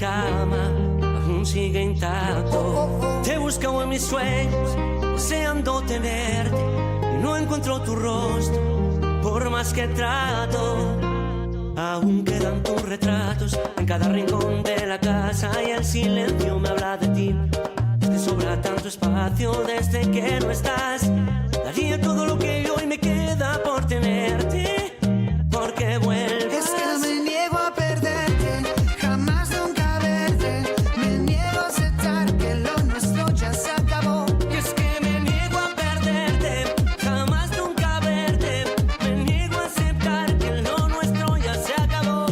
cama aún sigue intacto. Te he buscado en mis sueños, deseando tenerte, y no encuentro tu rostro, por más que trato. Aún quedan tus retratos en cada rincón de la casa, y el silencio me habla de ti. Te sobra tanto espacio desde que no estás. Daría todo lo que hoy me queda por tenerte, porque vuelves. Es que me niego a perderte, jamás nunca verte. Me niego a aceptar que lo nuestro ya se acabó. Y es que me niego a perderte, jamás nunca verte. Me niego a aceptar que lo nuestro ya se acabó.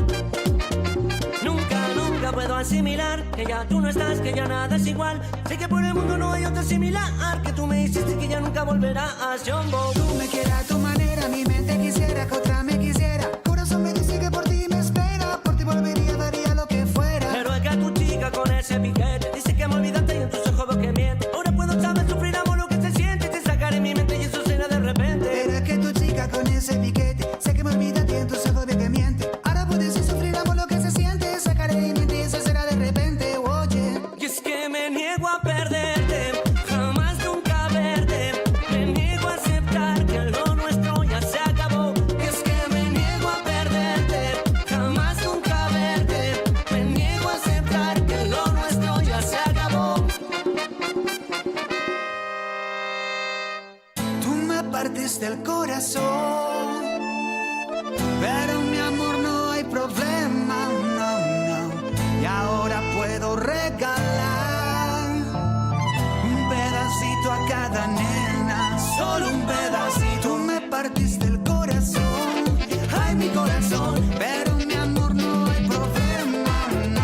Nunca puedo asimilar que ya tú no estás, que ya nada es igual. Sé que por el mundo no hay otra similar, que tú me hiciste que ya nunca volverás, Jumbo. Tú me quieres a tu manera, mi mente quisiera que otra me quisiera. Corazón me dice que por ti me espera, por ti volvería, daría lo que fuera. Pero es que tu chica con ese piquete dice que me olvidaste y en tus ojos veo que miente. Ahora puedo saber sufrir amor lo que se siente, te sacaré mi mente y eso será de repente. Pero es que tu chica con ese piquete, sé que me olvidaste y en tus ojos veo que miente. Ahora puedes sufrir amor lo que se siente, sacaré mi mente y eso será de repente. Oye, Y es que me niego a perderte, jamás nunca verte. Me niego a aceptar que lo nuestro ya se acabó. Y es que me niego a perderte, jamás nunca verte. Me niego a aceptar que lo nuestro ya se acabó. tú me partiste el corazón, pero mi amor no hay problema, no. Y ahora puedo regalar un pedacito a cada nena, solo un pedacito. Tú me partiste el corazón, ay mi corazón, pero mi amor no hay problema,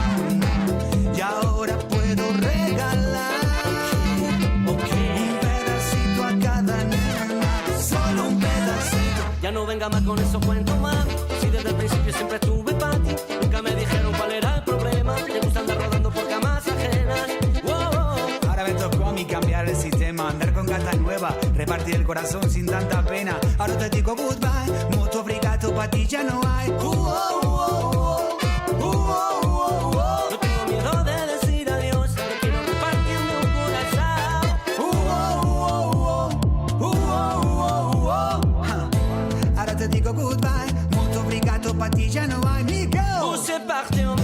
no. Y ahora puedo regalar un pedacito a cada nena, solo un pedacito. Ya no venga más con esos cuentos, mami. Si desde el principio siempre estuve para ti, nunca me dijeron cuál era el problema. Te gusta andar rodando por camas ajenas. Wow. Ahora me tocó a mí cambiar el sistema, andar con gatas nuevas, repartir el corazón sin tanta pena. Ahora te digo goodbye, mucho obrigado, pa' ti ya no hay. No tengo miedo de decir adiós, ahora quiero repartirme un corazón. Ahora te digo goodbye, mucho obrigado, pa' ti ya no hay. Miguel. Vous c'est parti en